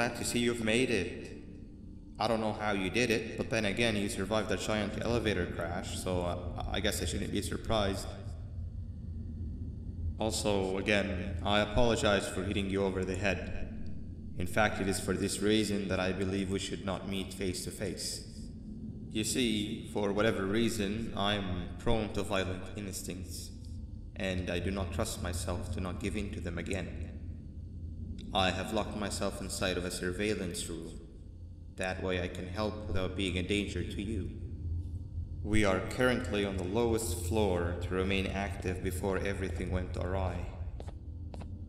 glad to see you've made it. I don't know how you did it, but then again, you survived a giant elevator crash, so I guess I shouldn't be surprised. Also, again, I apologize for hitting you over the head. In fact, it is for this reason that I believe we should not meet face to face. You see, for whatever reason, I'm prone to violent instincts, and I do not trust myself to not give in to them again. I have locked myself inside of a surveillance room. That way I can help without being a danger to you. We are currently on the lowest floor to remain active before everything went awry.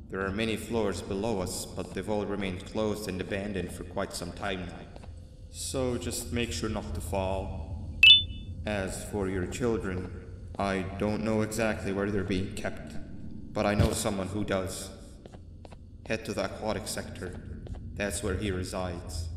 There are many floors below us, but they've all remained closed and abandoned for quite some time now. So just make sure not to fall. As for your children, I don't know exactly where they're being kept, but I know someone who does. Head to the aquatic sector. That's where he resides.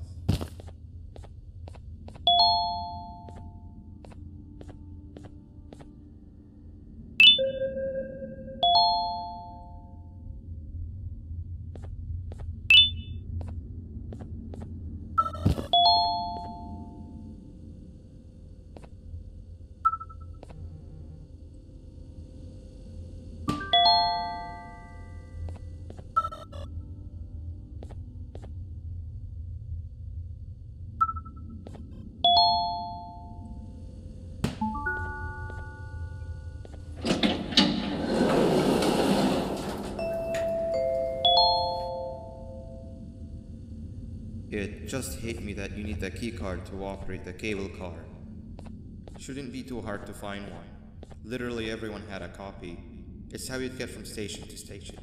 It just hit me that you need the keycard to operate the cable car. Shouldn't be too hard to find one. Literally everyone had a copy. It's how you'd get from station to station.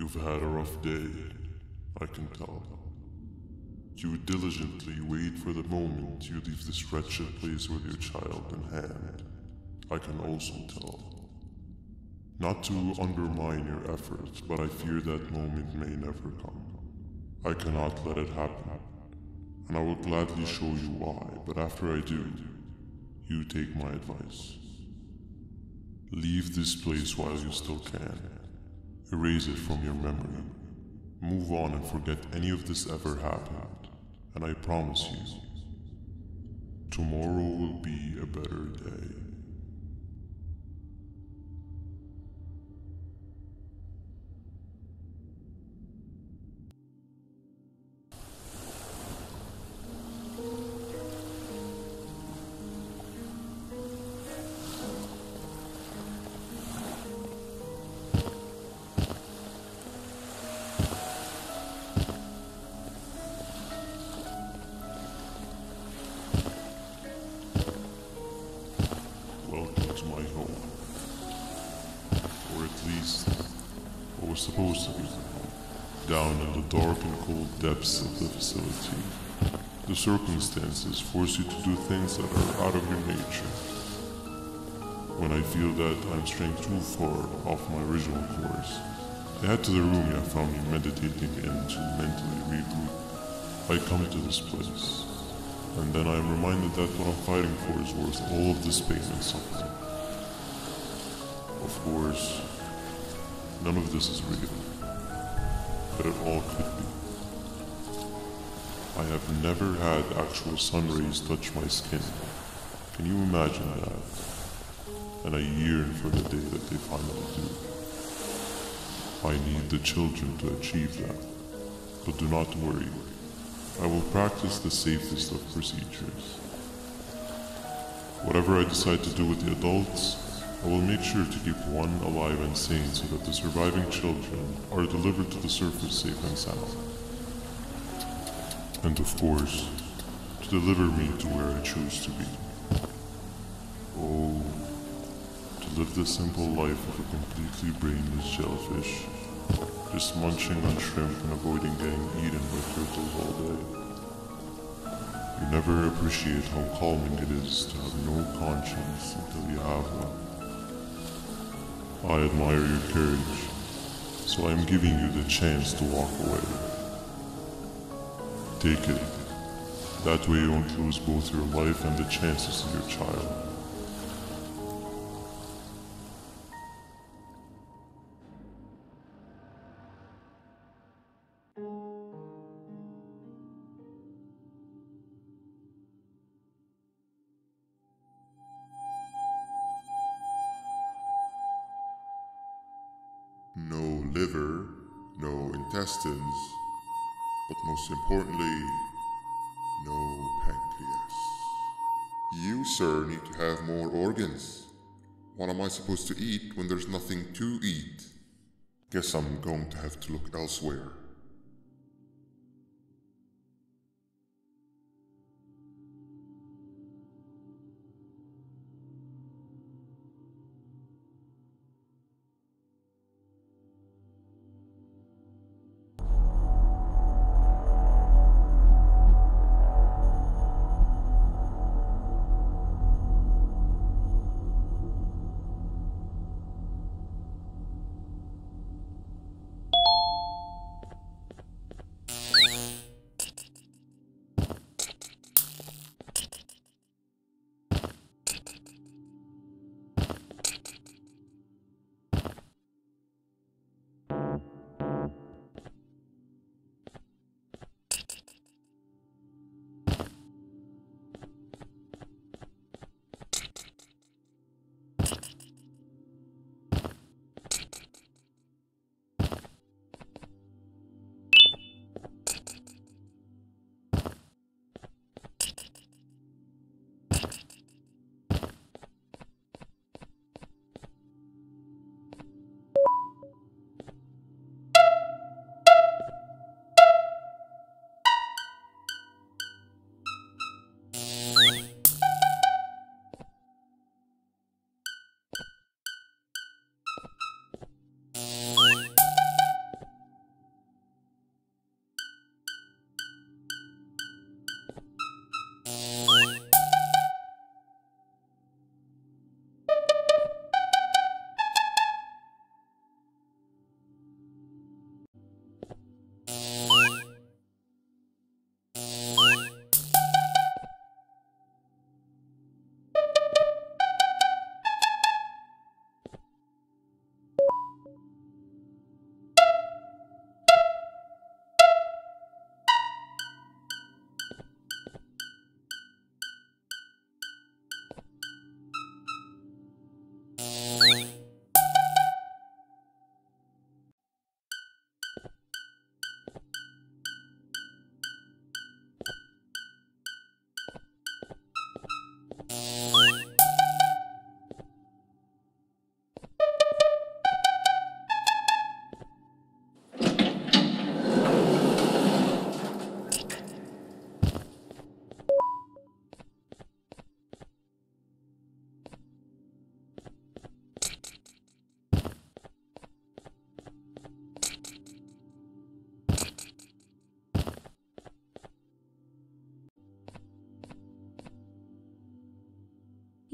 You've had a rough day, I can tell. You diligently wait for the moment you leave this wretched place with your child in hand. I can also tell. Not to undermine your efforts, but I fear that moment may never come. I cannot let it happen, and I will gladly show you why, but after I do, you take my advice. Leave this place while you still can. Erase it from your memory. Move on and forget any of this ever happened, and I promise you, tomorrow will be a better day. Welcome to my home. Or at least, what was supposed to be the home. Down in the dark and cold depths of the facility, the circumstances force you to do things that are out of your nature. When I feel that I'm straying too far off my original course, I head to the room I found me meditating in to mentally regroup. I come to this place, and then I am reminded that what I'm fighting for is worth all of this pain and suffering. Of course, none of this is real, but it all could be. I have never had actual sun rays touch my skin. Can you imagine that? And I yearn for the day that they finally do. I need the children to achieve that, but do not worry. I will practice the safest of procedures. Whatever I decide to do with the adults, I will make sure to keep one alive and sane so that the surviving children are delivered to the surface safe and sound. And of course, to deliver me to where I choose to be. Oh, to live the simple life of a completely brainless shellfish, just munching on shrimp and avoiding getting eaten by turtles all day. You never appreciate how calming it is to have no conscience until you have one. I admire your courage, so I am giving you the chance to walk away. Take it. That way you won't lose both your life and the chances of your child. No liver, no intestines, but most importantly, no pancreas. You, sir, need to have more organs. What am I supposed to eat when there's nothing to eat? Guess I'm going to have to look elsewhere.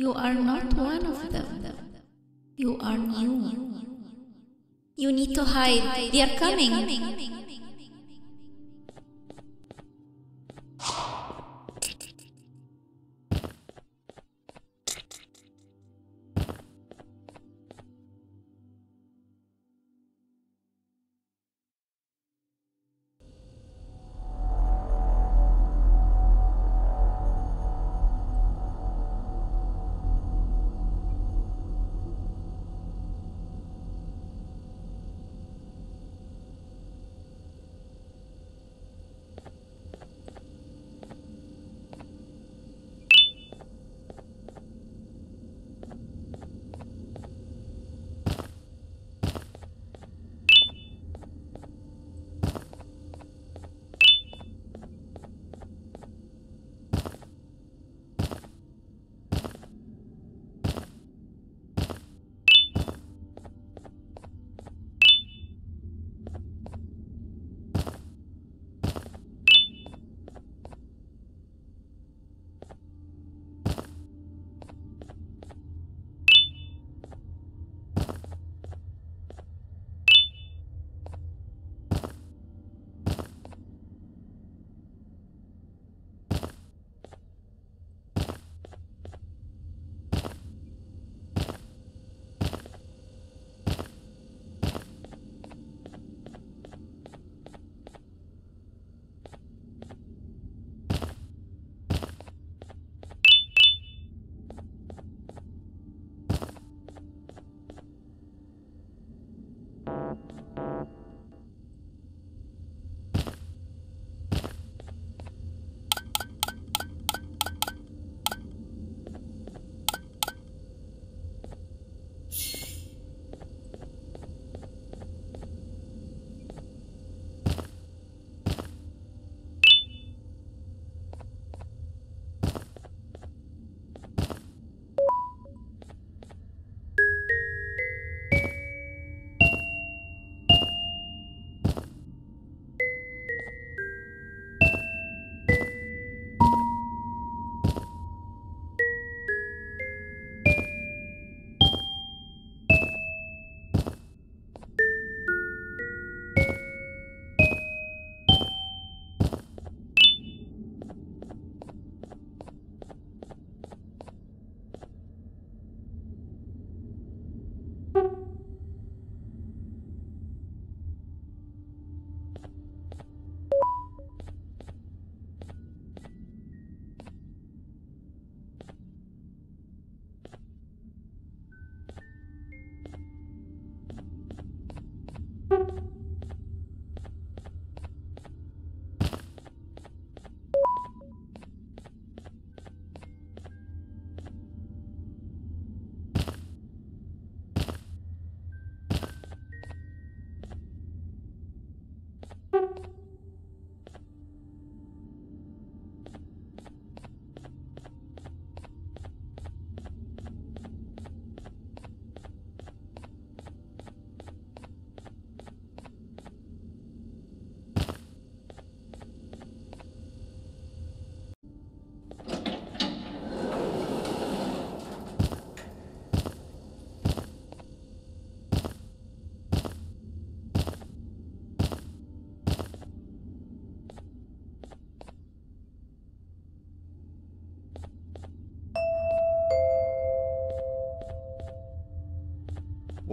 You are not one of them. You are new. You need to hide. They are coming.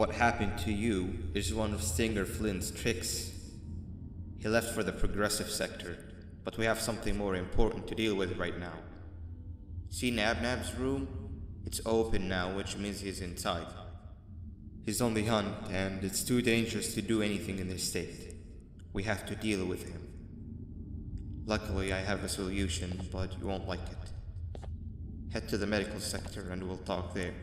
What happened to you is one of Stinger Flint's tricks. He left for the progressive sector, but we have something more important to deal with right now. See Nabnab's room? It's open now, which means he's inside. He's on the hunt, and it's too dangerous to do anything in this state. We have to deal with him. Luckily, I have a solution, but you won't like it. Head to the medical sector and we'll talk there.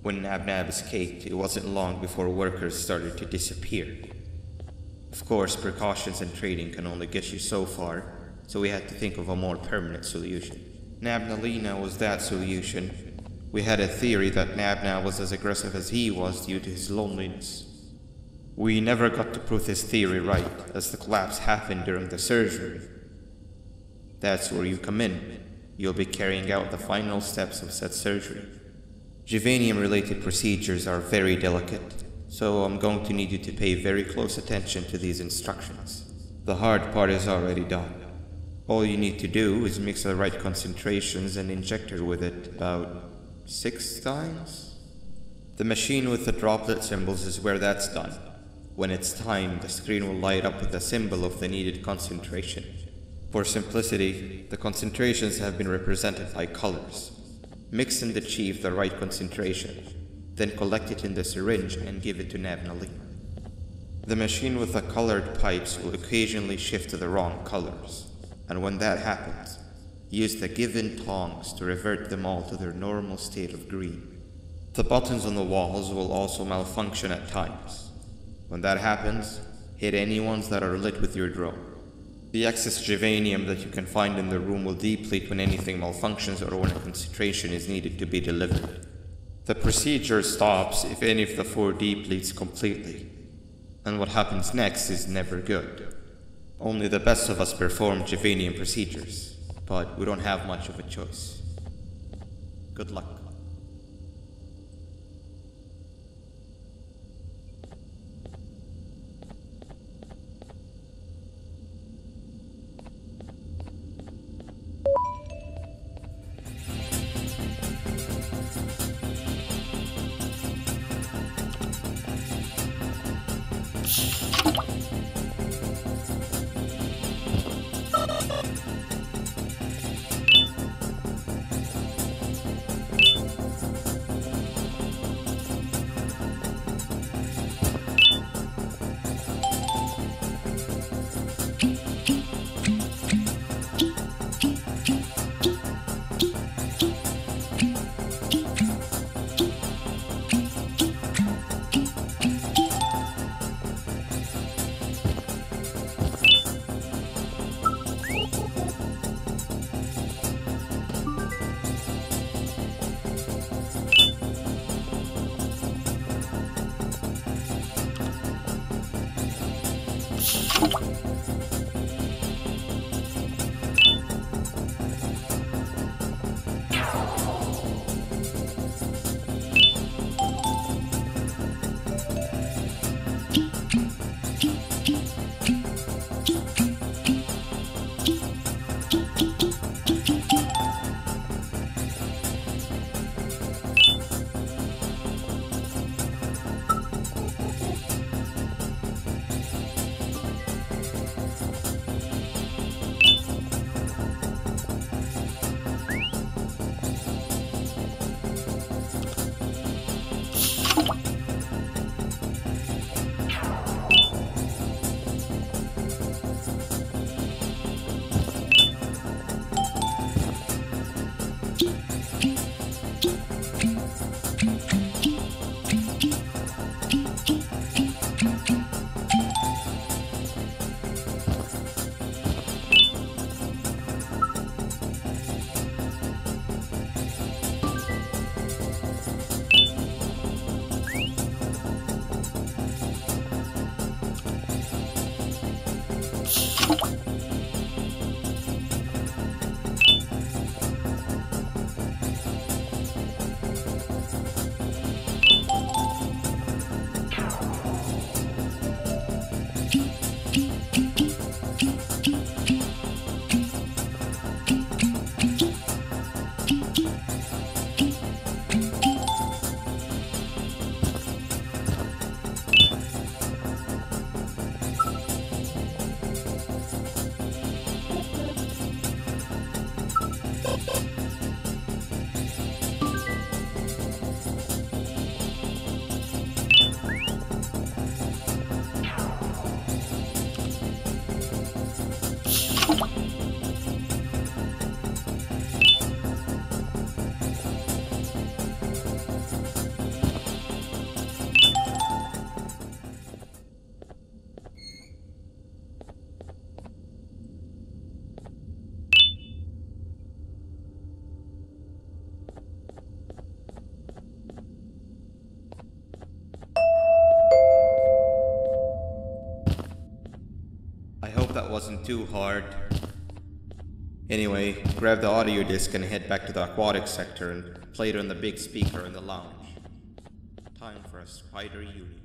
When Nab escaped, it wasn't long before workers started to disappear. Of course, precautions and trading can only get you so far, so we had to think of a more permanent solution. Nabnalina was that solution. We had a theory that Nabna was as aggressive as he was due to his loneliness. We never got to prove this theory right, as the collapse happened during the surgery. That's where you come in. You'll be carrying out the final steps of said surgery. Juvenium-related procedures are very delicate, so I'm going to need you to pay very close attention to these instructions. The hard part is already done. All you need to do is mix the right concentrations and inject her with it about 6 times. The machine with the droplet symbols is where that's done. When it's timed, the screen will light up with the symbol of the needed concentration. For simplicity, the concentrations have been represented by colors. Mix and achieve the right concentration, then collect it in the syringe and give it to Nabnalina. The machine with the colored pipes will occasionally shift to the wrong colors, and when that happens, use the given tongs to revert them all to their normal state of green. The buttons on the walls will also malfunction at times. When that happens, hit any ones that are lit with your drone. The excess Javanium that you can find in the room will deplete when anything malfunctions or when a concentration is needed to be delivered. The procedure stops if any of the four depletes completely, and what happens next is never good. Only the best of us perform Javanium procedures, but we don't have much of a choice. Good luck. I hope that wasn't too hard. Anyway, grab the audio disc and head back to the aquatic sector and play it on the big speaker in the lounge. Time for a spider union.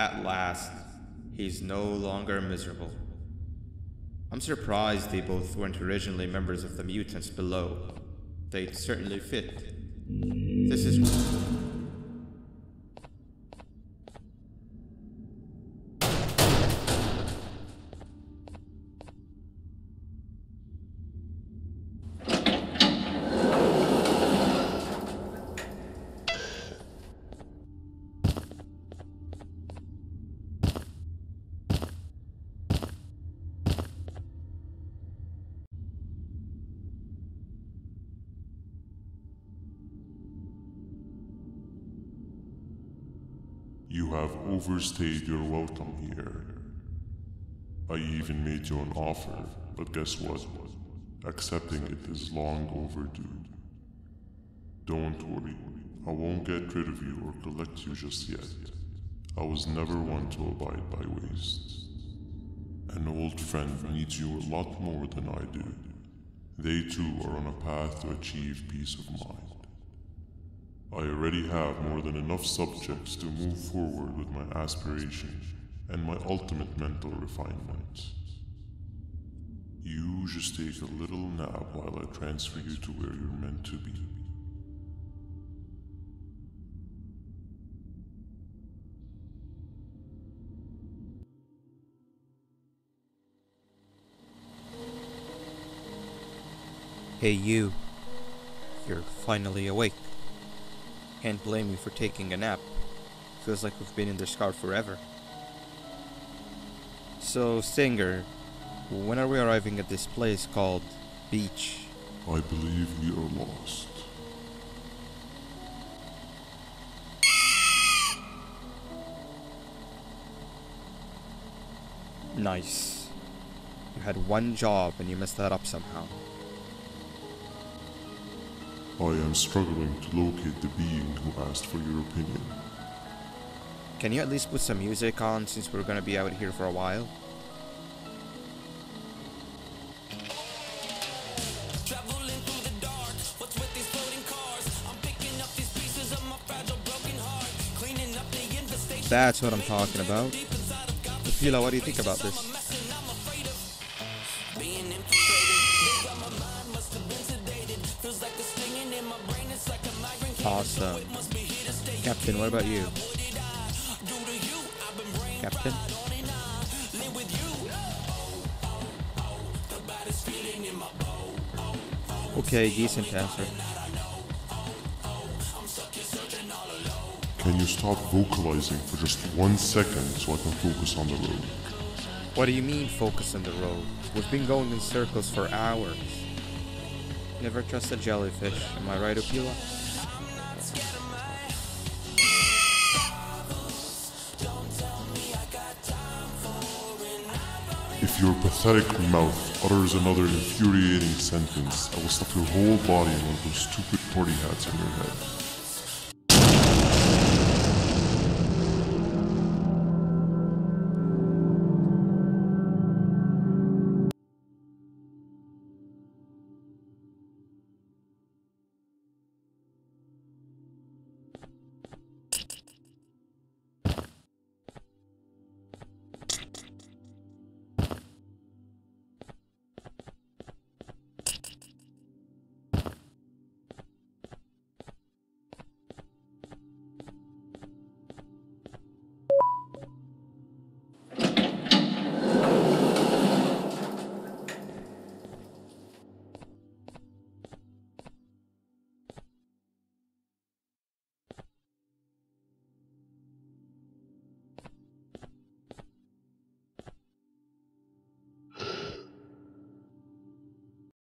at last, he's no longer miserable. I'm surprised they both weren't originally members of the mutants below. They'd certainly fit. This is... You have overstayed your welcome here. I even made you an offer, but guess what? Accepting it is long overdue. Don't worry, I won't get rid of you or collect you just yet. I was never one to abide by waste. An old friend needs you a lot more than I do. They too are on a path to achieve peace of mind. I already have more than enough subjects to move forward with my aspiration and my ultimate mental refinement. You just take a little nap while I transfer you to where you're meant to be. Hey you. You're finally awake. Can't blame you for taking a nap. Feels like we've been in this car forever. So, Stinger, when are we arriving at this place called Beach? I believe we are lost. Nice. You had one job and you messed that up somehow. I am struggling to locate the being who asked for your opinion. Can you at least put some music on since we're gonna be out here for a while? That's what I'm talking about. Tequila, what do you think about this? Awesome. Captain, what about you? Captain? Okay, decent answer. Can you stop vocalizing for just 1 second so I can focus on the road? What do you mean focus on the road? We've been going in circles for hours. Never trust a jellyfish, am I right, Opila? If your pathetic mouth utters another infuriating sentence, I will stuff your whole body in one of those stupid party hats on your head.